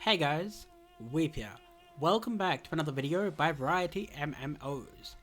Hey guys, Weep here. Welcome back to another video by VarietyMMOs.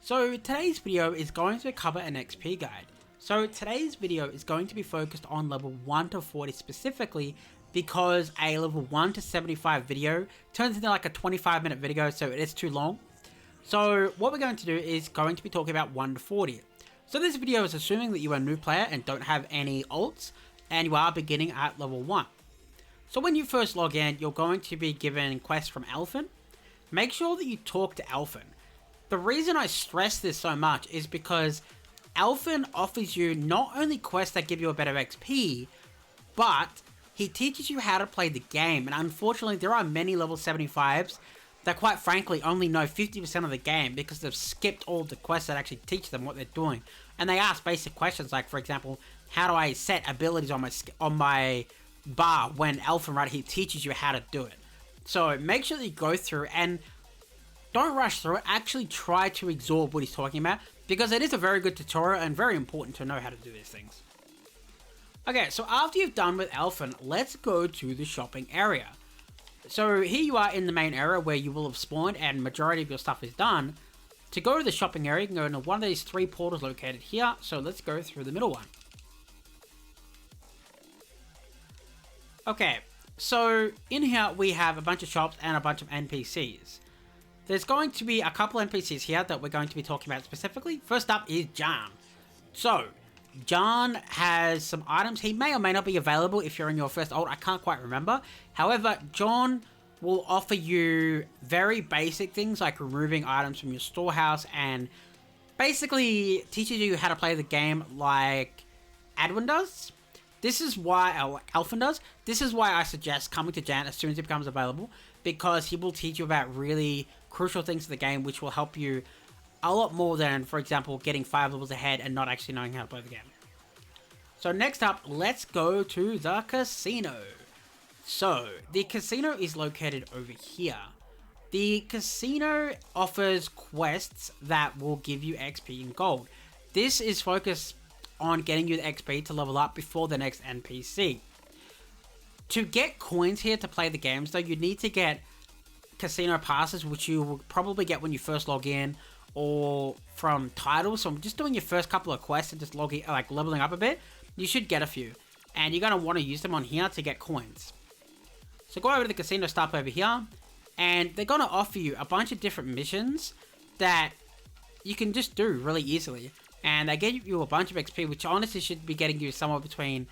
So today's video is going to cover an XP guide. So today's video is going to be focused on level 1 to 40 specifically because a level 1 to 75 video turns into like a 25-minute video, so it is too long. So what we're going to do is going to be talking about 1 to 40. So this video is assuming that you are a new player and don't have any ults and you are beginning at level 1. So when you first log in, you're going to be given quests from Elfin. Make sure that you talk to Elfin. The reason I stress this so much is because Elfin offers you not only quests that give you a better XP, but he teaches you how to play the game. And unfortunately, there are many level 75s that quite frankly only know 50% of the game because they've skipped all the quests that actually teach them what they're doing. And they ask basic questions like, for example, how do I set abilities on my bar when Elfin right here teaches you how to do it. So make sure that you go through and don't rush through it. Actually try to absorb what he's talking about because it is a very good tutorial and very important to know how to do these things. Okay, so after you've done with Elfin, let's go to the shopping area. So here you are in the main area where you will have spawned and majority of your stuff is done. To go to the shopping area, you can go into one of these 3 portals located here. So let's go through the middle one. Okay, so in here we have a bunch of shops and a bunch of NPCs. There's going to be a couple NPCs here that we're going to be talking about specifically. First up is John. So, John has some items. He may or may not be available if you're in your first ult. I can't quite remember. However, John will offer you very basic things like removing items from your storehouse and basically teaches you how to play the game like Adwin does. This is why, Elfin does. This is why I suggest coming to Jan as soon as he becomes available, because he will teach you about really crucial things to the game, which will help you a lot more than, for example, getting 5 levels ahead and not actually knowing how to play the game. So next up, let's go to the casino. So the casino is located over here. The casino offers quests that will give you XP and gold. This is focused on getting you the XP to level up before the next NPC. To get coins here to play the games though, you need to get casino passes, which you will probably get when you first log in or from titles. So I'm just doing your first couple of quests and just leveling up a bit. You should get a few and you're going to want to use them on here to get coins. So go over to the casino stop over here and they're going to offer you a bunch of different missions that you can just do really easily. And they give you a bunch of XP, which honestly should be getting you somewhere between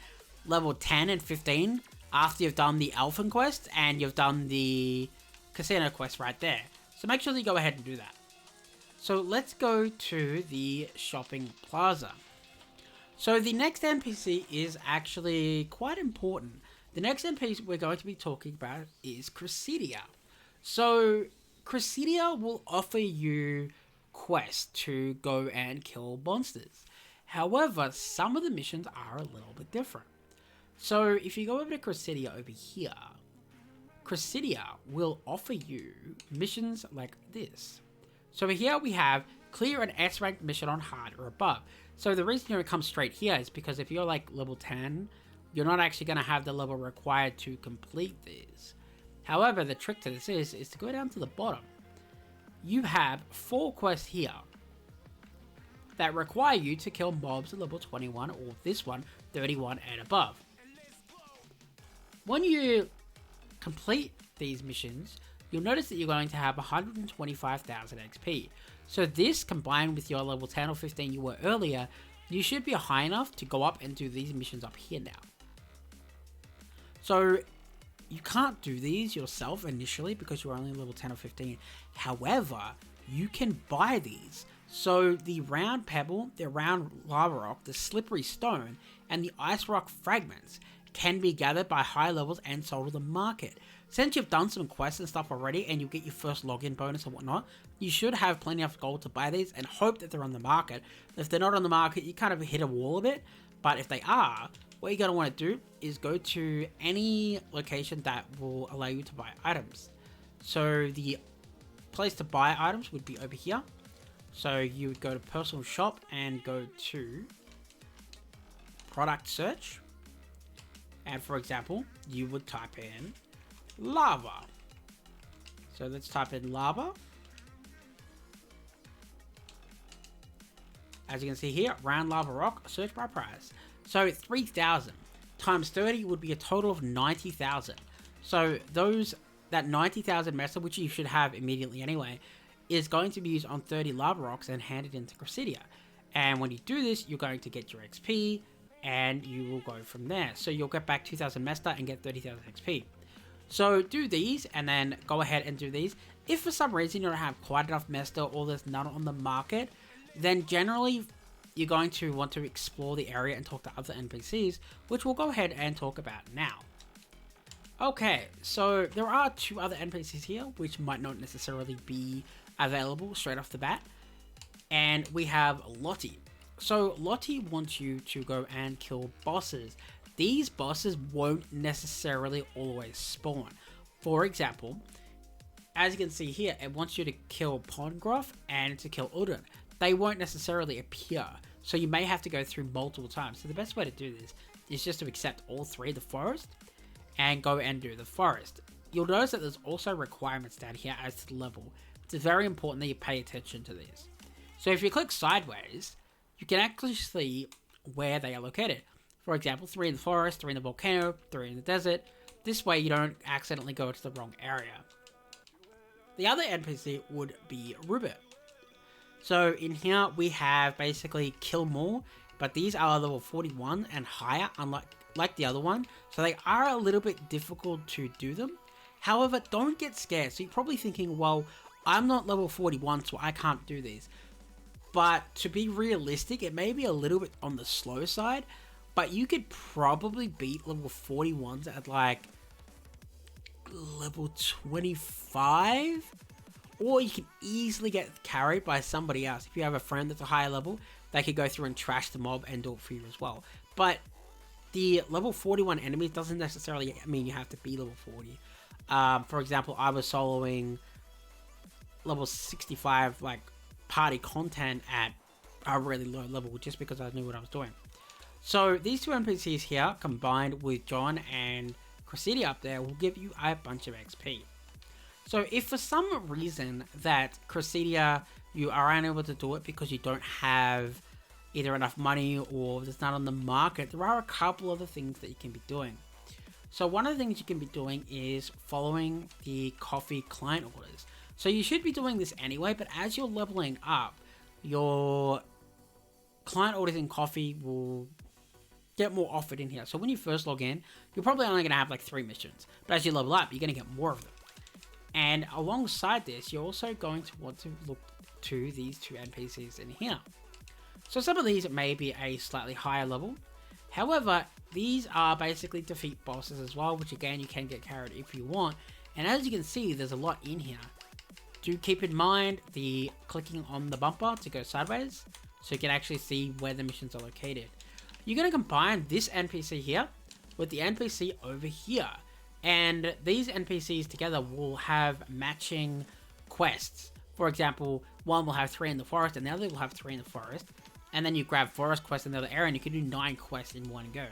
level 10 and 15 after you've done the Elfin quest and you've done the casino quest right there. So make sure that you go ahead and do that. So let's go to the shopping plaza. So the next NPC is actually quite important. The next NPC we're going to be talking about is Kristinia. So Kristinia will offer you quest to go and kill monsters. However, some of the missions are a little bit different. So if you go over to Kristinia over here, Kristinia will offer you missions like this. So here we have clear an S rank mission on hard or above. So the reason you come straight here is because if you're like level 10, you're not actually going to have the level required to complete these. However, the trick to this is to go down to the bottom. You have 4 quests here that require you to kill mobs at level 21 or this one, 31 and above. When you complete these missions, you'll notice that you're going to have 125,000 XP. So this combined with your level 10 or 15 you were earlier, you should be high enough to go up and do these missions up here now. So you can't do these yourself initially because you're only level 10 or 15. However, you can buy these. So the round pebble, the round lava rock, the slippery stone, and the ice rock fragments can be gathered by high levels and sold to the market. Since you've done some quests and stuff already and you get your first login bonus and whatnot, you should have plenty of gold to buy these and hope that they're on the market. If they're not on the market, you kind of hit a wall a bit. But if they are, what you're going to want to do is go to any location that will allow you to buy items. So the place to buy items would be over here. So you would go to personal shop and go to product search. And for example, you would type in lava. So let's type in lava. As you can see here, round lava rock, search by price. So 3,000 times 30 would be a total of 90,000. So that 90,000 metal, which you should have immediately anyway, is going to be used on 30 lava rocks and handed into Kristinia. And when you do this, you're going to get your XP, and you will go from there. So you'll get back 2,000 Mesta and get 30,000 XP. So do these, and then go ahead and do these. If for some reason you don't have quite enough Mesta or there's none on the market, then generally you're going to want to explore the area and talk to other NPCs, which we'll go ahead and talk about now. Okay, so there are 2 other NPCs here, which might not necessarily be available straight off the bat. And we have Lottie. So Lottie wants you to go and kill bosses. These bosses won't necessarily always spawn. For example, as you can see here, it wants you to kill Pongroff and to kill Udon. They won't necessarily appear, so you may have to go through multiple times. So the best way to do this is just to accept all 3 of the forest and go and do the forest. You'll notice that there's also requirements down here as to the level. It's very important that you pay attention to these. So if you click sideways, you can actually see where they are located. For example, 3 in the forest, 3 in the volcano, 3 in the desert. This way you don't accidentally go to the wrong area. The other NPC would be Rubert. So in here we have basically kill more, but these are level 41 and higher, unlike the other one. So they are a little bit difficult to do them. However, don't get scared. So you're probably thinking, well, I'm not level 41, so I can't do these. But to be realistic, it may be a little bit on the slow side, but you could probably beat level 41s at like level 25, or you can easily get carried by somebody else. If you have a friend that's a higher level, they could go through and trash the mob and do it for you as well. But the level 41 enemies doesn't necessarily mean you have to be level 40. For example, I was soloing level 65 like party content at a really low level just because I knew what I was doing. So these 2 NPCs here combined with John and Kristinia up there will give you a bunch of XP. So if for some reason that Kristinia, you are unable to do it because you don't have either enough money or it's not on the market, there are a couple other things that you can be doing. So one of the things you can be doing is following the coffee client orders. So you should be doing this anyway, but as you're leveling up, your client orders in coffee will get more offered in here. So when you first log in, you're probably only going to have like 3 missions. But as you level up, you're going to get more of them. And alongside this, you're also going to want to look to these 2 NPCs in here. So some of these may be a slightly higher level. However, these are basically defeat bosses as well, which again, you can get carried if you want. And as you can see, there's a lot in here. Do keep in mind the clicking on the bumper to go sideways, so you can actually see where the missions are located. You're going to combine this NPC here with the NPC over here. And these NPCs together will have matching quests. For example, one will have 3 in the forest and the other will have 3 in the forest. And then you grab forest quests in the other area and you can do 9 quests in one go.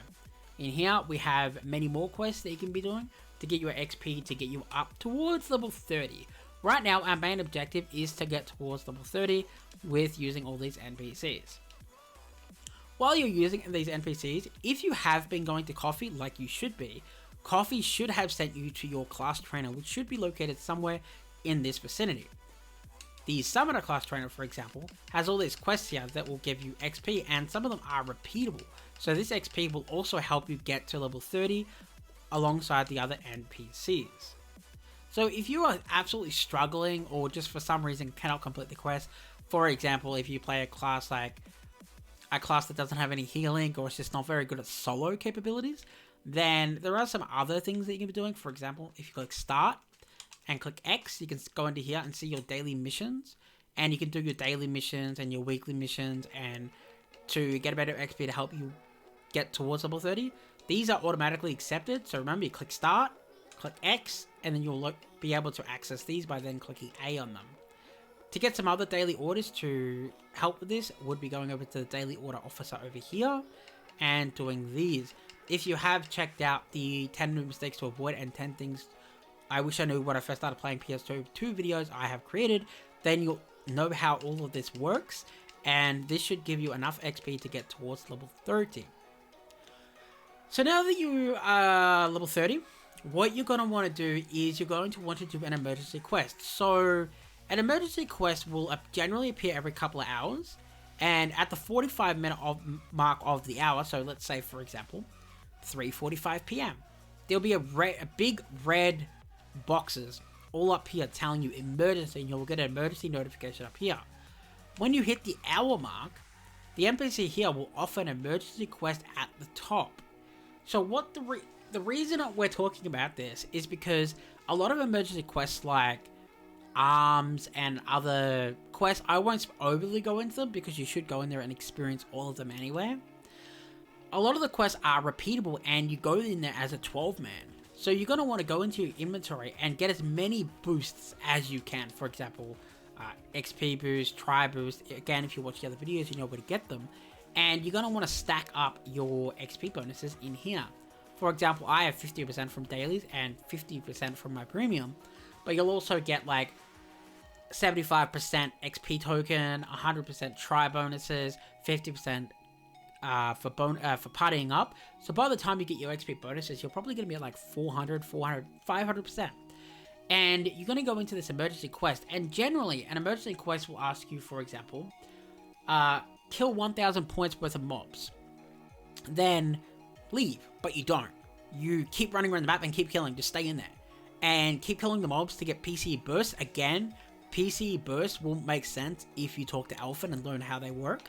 In here, we have many more quests that you can be doing to get your XP to get you up towards level 30. Right now, our main objective is to get towards level 30 with using all these NPCs. While you're using these NPCs, if you have been going to Coffee like you should be, Coffee should have sent you to your class trainer, which should be located somewhere in this vicinity. The Summoner class trainer, for example, has all these quests here that will give you XP, and some of them are repeatable. So this XP will also help you get to level 30 alongside the other NPCs. So if you are absolutely struggling or just for some reason cannot complete the quest, for example, if you play a class like a class that doesn't have any healing or is just not very good at solo capabilities, then there are some other things that you can be doing. For example, if you click start and click X, you can go into here and see your daily missions, and you can do your daily missions and your weekly missions, and to get a better XP to help you get towards level 30. These are automatically accepted. So remember, you click start, click X, and then you'll be able to access these by then clicking A on them. To get some other daily orders to help with this, would be going over to the daily order officer over here and doing these. If you have checked out the 10 new mistakes to avoid and 10 things I wish I knew when I first started playing PS2 videos I have created, then you'll know how all of this works, and this should give you enough XP to get towards level 30. So now that you are level 30, what you're going to want to do is you're going to want to do an emergency quest. So an emergency quest will generally appear every couple of hours, and at the 45-minute mark of the hour, so let's say for example 3:45 p.m, there'll be a big red boxes all up here telling you emergency, and you'll get an emergency notification up here. When you hit the hour mark, the NPC here will offer an emergency quest at the top. So what the reason we're talking about this is because a lot of emergency quests like arms and other quests, I won't overly go into them because you should go in there and experience all of them anyway. A lot of the quests are repeatable, and you go in there as a 12-man. So you're going to want to go into your inventory and get as many boosts as you can. For example, XP boost, try boost. Again, if you watch the other videos, you know where to get them. And you're going to want to stack up your XP bonuses in here. For example, I have 50% from dailies and 50% from my premium. But you'll also get like 75% XP token, 100% try bonuses, 50% for partying up. So by the time you get your XP bonuses, you're probably going to be at like 400, 500%. And you're going to go into this emergency quest. And generally, an emergency quest will ask you, for example, kill 1,000 points worth of mobs. Then leave, but you don't. You keep running around the map and keep killing. Just stay in there. And keep killing the mobs to get PC bursts. Again, PC bursts won't make sense if you talk to Elfin and learn how they work.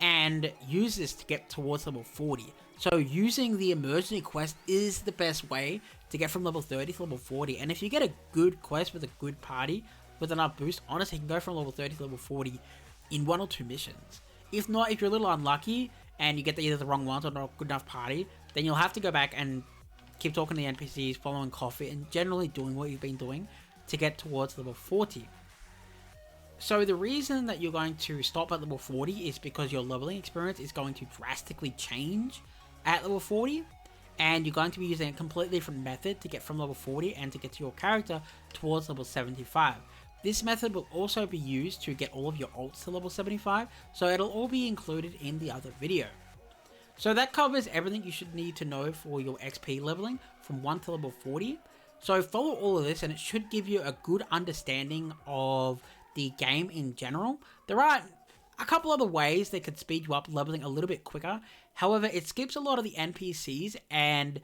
And use this to get towards level 40. So using the emergency quest is the best way to get from level 30 to level 40. And if you get a good quest with a good party with enough boost, honestly, you can go from level 30 to level 40 in 1 or 2 missions. If not, if you're a little unlucky and you get either the wrong ones or not a good enough party, then you'll have to go back and keep talking to the NPCs, following coffee, and generally doing what you've been doing to get towards level 40. So the reason that you're going to stop at level 40 is because your leveling experience is going to drastically change at level 40, and you're going to be using a completely different method to get from level 40 and to get to your character towards level 75. This method will also be used to get all of your ults to level 75, so it'll all be included in the other video. So that covers everything you should need to know for your XP leveling from 1 to level 40. So follow all of this and it should give you a good understanding of the game in general. There are a couple other ways that could speed you up leveling a little bit quicker. However, it skips a lot of the NPCs and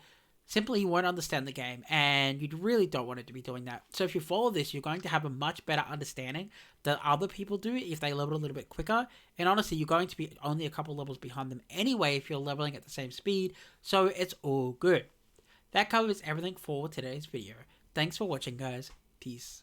simply you won't understand the game, and you really don't want it to be doing that. So if you follow this, you're going to have a much better understanding than other people do if they level a little bit quicker. And honestly, you're going to be only a couple levels behind them anyway if you're leveling at the same speed, so it's all good. That covers everything for today's video. Thanks for watching, guys. Peace.